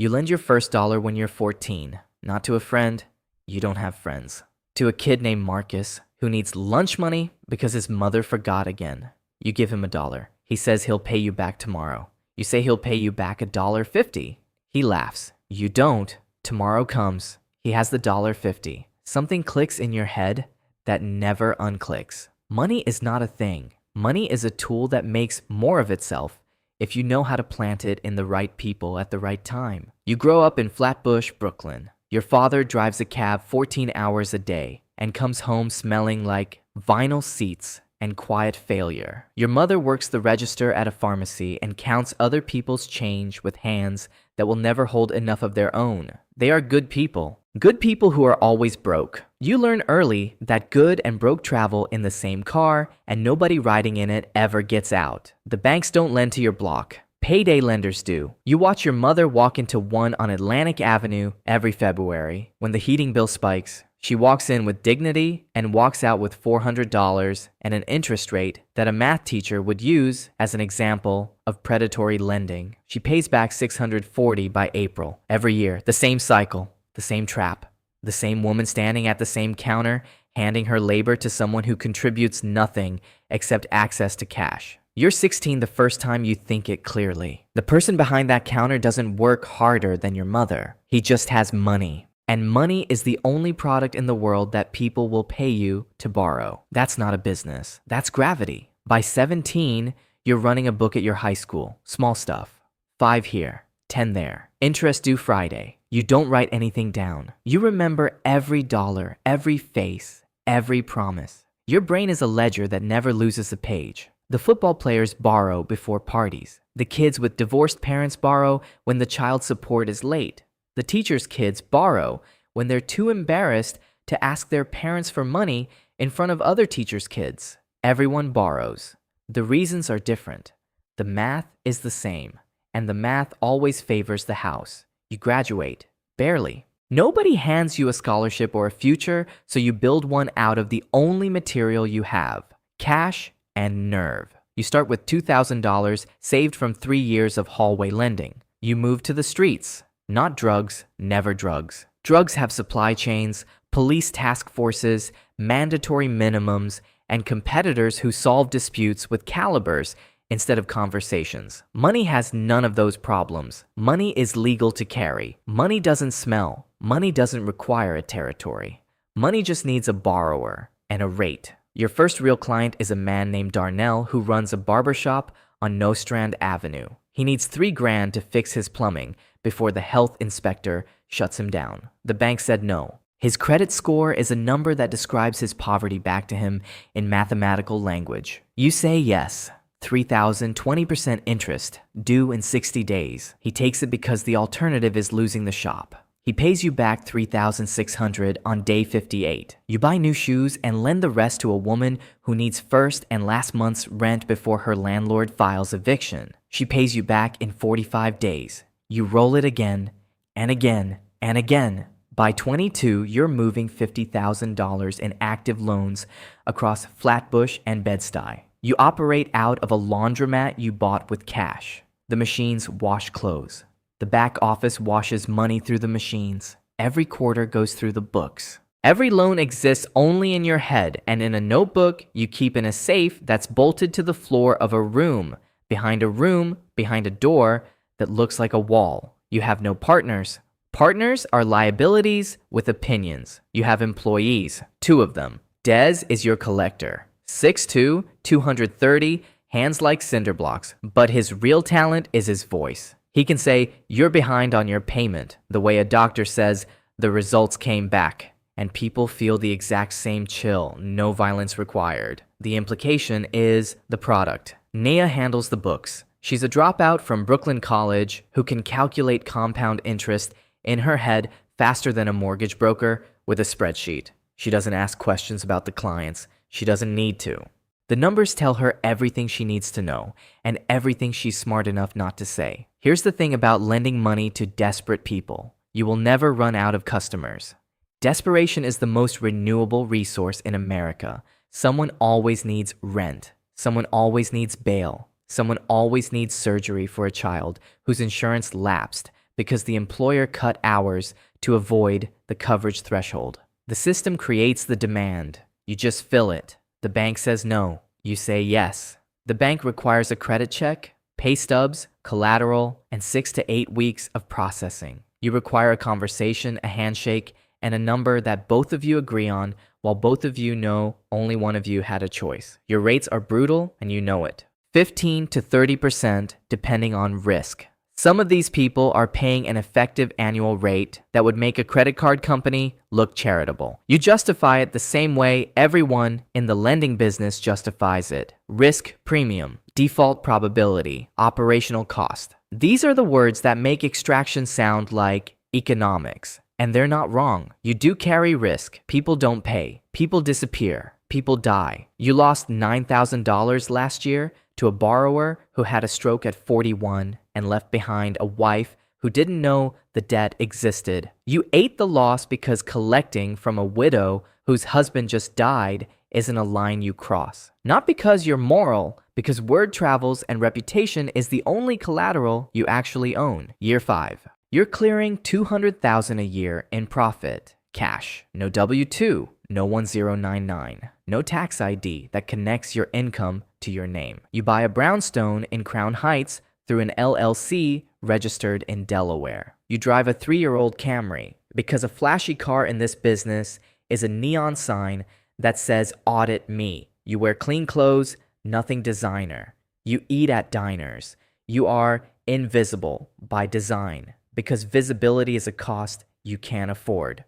You lend your first dollar when you're 14. Not to a friend, you don't have friends. To a kid named Marcus, who needs lunch money because his mother forgot again. You give him $1. He says he'll pay you back tomorrow. You say he'll pay you back $1.50. He laughs. You don't. Tomorrow comes. He has the $1.50. Something clicks in your head that never unclicks. Money is not a thing. Money is a tool that makes more of itself if you know how to plant it in the right people at the right time. You grow up in Flatbush, Brooklyn. Your father drives a cab 14 hours a day and comes home smelling like vinyl seats and quiet failure. Your mother works the register at a pharmacy and counts other people's change with hands that will never hold enough of their own. They are good people. Good people who are always broke. You learn early that good and broke travel in the same car and nobody riding in it ever gets out. The banks don't lend to your block. Payday lenders do. You watch your mother walk into one on Atlantic Avenue every February. When the heating bill spikes, she walks in with dignity and walks out with $400 and an interest rate that a math teacher would use as an example of predatory lending. She pays back $640 by April. Every year, the same cycle, the same trap, the same woman standing at the same counter, handing her labor to someone who contributes nothing except access to cash. You're 16 the first time you think it clearly. The person behind that counter doesn't work harder than your mother. He just has money. And money is the only product in the world that people will pay you to borrow. That's not a business. That's gravity. By 17, you're running a book at your high school. Small stuff. 5 here, 10 there. Interest due Friday. You don't write anything down. You remember every dollar, every face, every promise. Your brain is a ledger that never loses a page. The football players borrow before parties. The kids with divorced parents borrow when the child support is late. The teachers' kids borrow when they're too embarrassed to ask their parents for money in front of other teachers' kids. Everyone borrows. The reasons are different. The math is the same, and the math always favors the house. You graduate. Barely. Nobody hands you a scholarship or a future, so you build one out of the only material you have: cash and nerve. You start with $2,000 saved from 3 years of hallway lending. You move to the streets. Not drugs, never drugs. Drugs have supply chains, police task forces, mandatory minimums, and competitors who solve disputes with calibers instead of conversations. Money has none of those problems. Money is legal to carry. Money doesn't smell. Money doesn't require a territory. Money just needs a borrower and a rate. Your first real client is a man named Darnell who runs a barbershop on Nostrand Avenue. He needs $3,000 to fix his plumbing before the health inspector shuts him down. The bank said no. His credit score is a number that describes his poverty back to him in mathematical language. You say yes. $3,000, 20% interest, due in 60 days. He takes it because the alternative is losing the shop. He pays you back $3,600 on day 58. You buy new shoes and lend the rest to a woman who needs first and last month's rent before her landlord files eviction. She pays you back in 45 days. You roll it again and again and again. By 22, you're moving $50,000 in active loans across Flatbush and Bed-Stuy. You operate out of a laundromat you bought with cash. The machines wash clothes. The back office washes money through the machines. Every quarter goes through the books. Every loan exists only in your head and in a notebook you keep in a safe that's bolted to the floor of a room, behind a door that looks like a wall. You have no partners. Partners are liabilities with opinions. You have employees, 2 of them. Dez is your collector. 6'2", 230, hands like cinder blocks, but his real talent is his voice. He can say, "You're behind on your payment," the way a doctor says, "The results came back," and people feel the exact same chill, no violence required. The implication is the product. Nia handles the books. She's a dropout from Brooklyn College who can calculate compound interest in her head faster than a mortgage broker with a spreadsheet. She doesn't ask questions about the clients. She doesn't need to. The numbers tell her everything she needs to know and everything she's smart enough not to say. Here's the thing about lending money to desperate people. You will never run out of customers. Desperation is the most renewable resource in America. Someone always needs rent. Someone always needs bail. Someone always needs surgery for a child whose insurance lapsed because the employer cut hours to avoid the coverage threshold. The system creates the demand. You just fill it. The bank says no. You say yes. The bank requires a credit check, pay stubs, collateral, and 6 to 8 weeks of processing. You require a conversation, a handshake, and a number that both of you agree on, while both of you know only one of you had a choice. Your rates are brutal, and you know it. 15 to 30% depending on risk. Some of these people are paying an effective annual rate that would make a credit card company look charitable. You justify it the same way everyone in the lending business justifies it. Risk premium, default probability, operational cost. These are the words that make extraction sound like economics. And they're not wrong. You do carry risk. People don't pay. People disappear. People die. You lost $9,000 last year to a borrower who had a stroke at 41 and left behind a wife who didn't know the debt existed. You ate the loss because collecting from a widow whose husband just died isn't a line you cross. Not because you're moral, because word travels and reputation is the only collateral you actually own. Year 5. You're clearing $200,000 a year in profit. Cash. No W-2. No 1099. No tax ID that connects your income to your name. You buy a brownstone in Crown Heights through an LLC registered in Delaware. You drive a 3-year-old Camry because a flashy car in this business is a neon sign that says audit me. You wear clean clothes, nothing designer. You eat at diners. You are invisible by design because visibility is a cost you can't afford.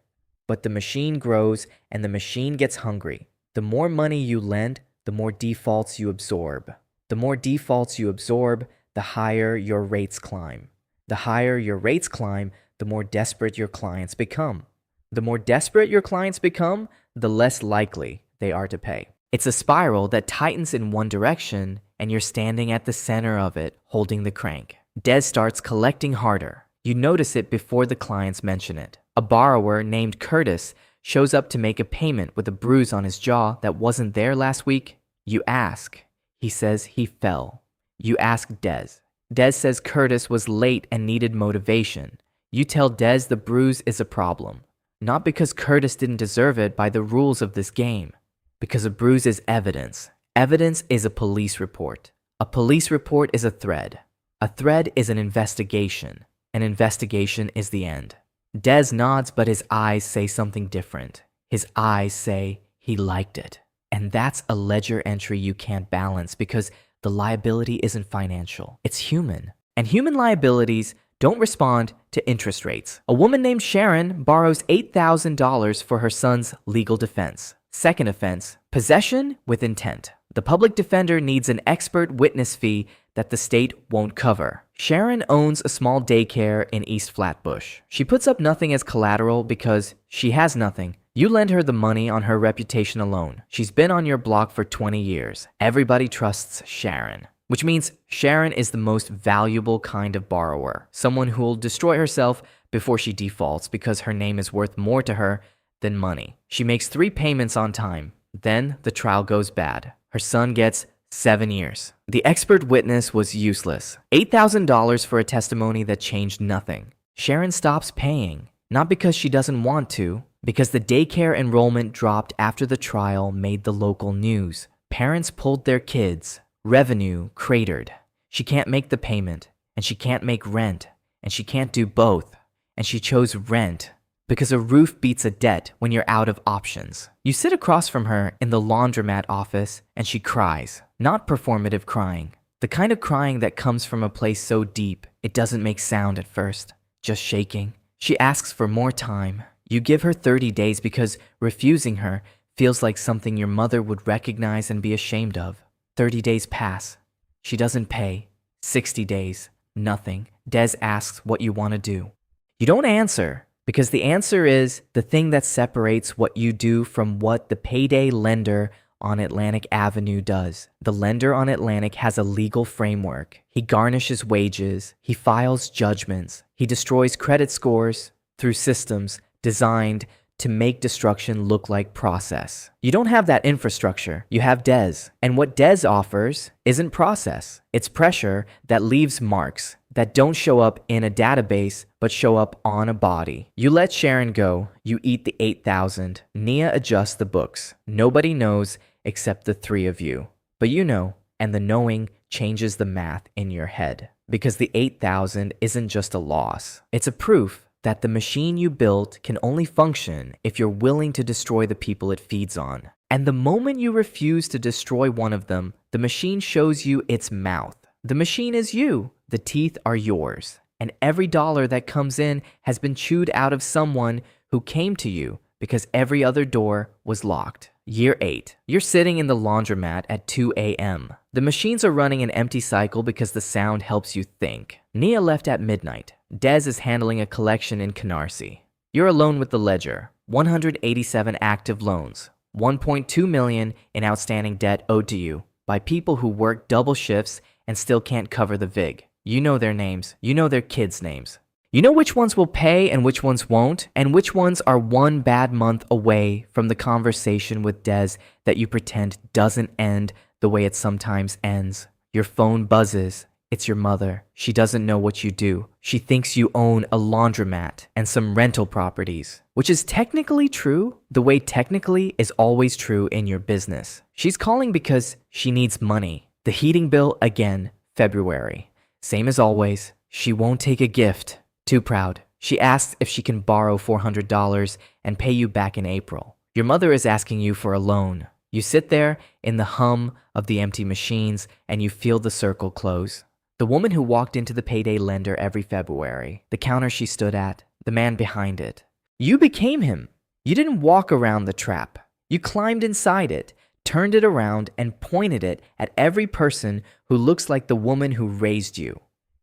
But the machine grows and the machine gets hungry. The more money you lend, the more defaults you absorb. The more defaults you absorb, the higher your rates climb. The higher your rates climb, the more desperate your clients become. The more desperate your clients become, the less likely they are to pay. It's a spiral that tightens in one direction, and you're standing at the center of it, holding the crank. Des starts collecting harder. You notice it before the clients mention it. A borrower named Curtis shows up to make a payment with a bruise on his jaw that wasn't there last week. You ask. He says he fell. You ask Des. Des says Curtis was late and needed motivation. You tell Des the bruise is a problem. Not because Curtis didn't deserve it by the rules of this game. Because a bruise is evidence. Evidence is a police report. A police report is a thread. A thread is an investigation. An investigation is the end. Des nods, but his eyes say something different. His eyes say he liked it. And that's a ledger entry you can't balance because the liability isn't financial. It's human. And human liabilities don't respond to interest rates. A woman named Sharon borrows $8,000 for her son's legal defense. Second offense, possession with intent. The public defender needs an expert witness fee that the state won't cover. Sharon owns a small daycare in East Flatbush. She puts up nothing as collateral because she has nothing. You lend her the money on her reputation alone. She's been on your block for 20 years. Everybody trusts Sharon, which means Sharon is the most valuable kind of borrower, someone who will destroy herself before she defaults because her name is worth more to her than money. She makes 3 payments on time. Then the trial goes bad. Her son gets 7 years. The expert witness was useless. $8,000 for a testimony that changed nothing. Sharon stops paying, not because she doesn't want to, because the daycare enrollment dropped after the trial made the local news. Parents pulled their kids. Revenue cratered. She can't make the payment, and she can't make rent, and she can't do both. And she chose rent because a roof beats a debt when you're out of options. You sit across from her in the laundromat office and she cries. Not performative crying. The kind of crying that comes from a place so deep it doesn't make sound at first. Just shaking. She asks for more time. You give her 30 days because refusing her feels like something your mother would recognize and be ashamed of. 30 days pass. She doesn't pay. 60 days. Nothing. Des asks what you want to do. You don't answer. Because the answer is the thing that separates what you do from what the payday lender on Atlantic Avenue does. The lender on Atlantic has a legal framework. He garnishes wages. He files judgments. He destroys credit scores through systems designed to make destruction look like process. You don't have that infrastructure. You have Des. And what Des offers isn't process. It's pressure that leaves marks. that don't show up in a database but show up on a body. You let Sharon go, you eat the 8,000. Nia adjusts the books. Nobody knows except the three of you. But you know, and the knowing changes the math in your head. Because the 8,000 isn't just a loss. It's a proof that the machine you built can only function if you're willing to destroy the people it feeds on. And the moment you refuse to destroy one of them, the machine shows you its mouth. The machine is you. The teeth are yours. And every dollar that comes in has been chewed out of someone who came to you because every other door was locked. Year 8. You're sitting in the laundromat at 2 a.m. The machines are running an empty cycle because the sound helps you think. Nia left at midnight. Dez is handling a collection in Canarsie. You're alone with the ledger. 187 active loans. 1.2 million in outstanding debt owed to you by people who work double shifts and still can't cover the VIG. You know their names. You know their kids' names. You know which ones will pay and which ones won't, and which ones are one bad month away from the conversation with Dez that you pretend doesn't end the way it sometimes ends. Your phone buzzes. It's your mother. She doesn't know what you do. She thinks you own a laundromat and some rental properties, which is technically true, the way technically is always true in your business. She's calling because she needs money. The heating bill again, February. Same as always, she won't take a gift. Too proud. She asks if she can borrow $400 and pay you back in April. Your mother is asking you for a loan. You sit there in the hum of the empty machines and you feel the circle close. The woman who walked into the payday lender every February, the counter she stood at, the man behind it. You became him. You didn't walk around the trap. You climbed inside it, turned it around, and pointed it at every person who looks like the woman who raised you.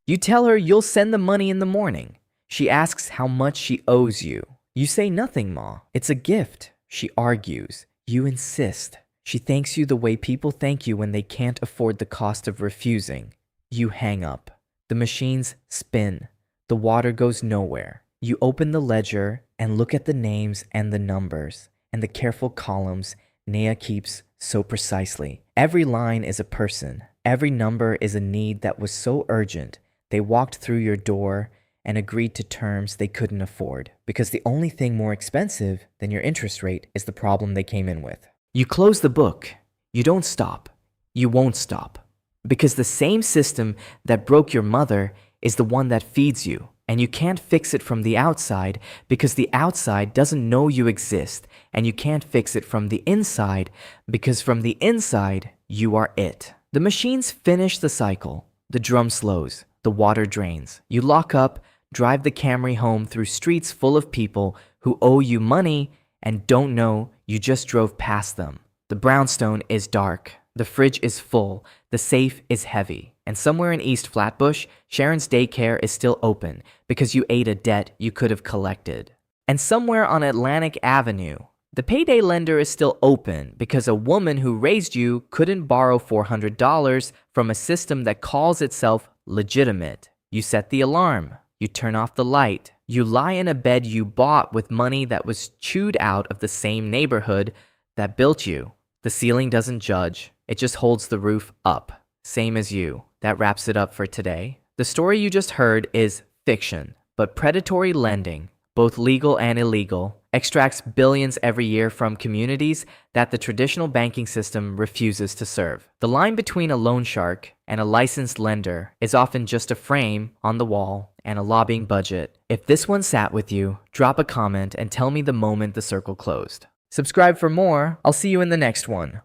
You tell her you'll send the money in the morning. She asks how much she owes you. You say nothing, Ma. It's a gift. She argues. You insist. She thanks you the way people thank you when they can't afford the cost of refusing. You hang up. The machines spin. The water goes nowhere. You open the ledger and look at the names and the numbers and the careful columns Nia keeps so precisely. Every line is a person. Every number is a need that was so urgent they walked through your door and agreed to terms they couldn't afford because the only thing more expensive than your interest rate is the problem they came in with. You close the book. You don't stop. You won't stop. Because the same system that broke your mother is the one that feeds you, and you can't fix it from the outside because the outside doesn't know you exist, and you can't fix it from the inside because from the inside, you are it. The machines finish the cycle. The drum slows. The water drains. You lock up, drive the Camry home through streets full of people who owe you money and don't know you just drove past them. The brownstone is dark. The fridge is full. The safe is heavy. And somewhere in East Flatbush, Sharon's daycare is still open because you ate a debt you could have collected. And somewhere on Atlantic Avenue, the payday lender is still open because a woman who raised you couldn't borrow $400 from a system that calls itself legitimate. You set the alarm. You turn off the light. You lie in a bed you bought with money that was chewed out of the same neighborhood that built you. The ceiling doesn't judge. It just holds the roof up. Same as you. That wraps it up for today. The story you just heard is fiction, but predatory lending, both legal and illegal, extracts billions every year from communities that the traditional banking system refuses to serve. The line between a loan shark and a licensed lender is often just a frame on the wall and a lobbying budget. If this one sat with you, drop a comment and tell me the moment the circle closed. Subscribe for more. I'll see you in the next one.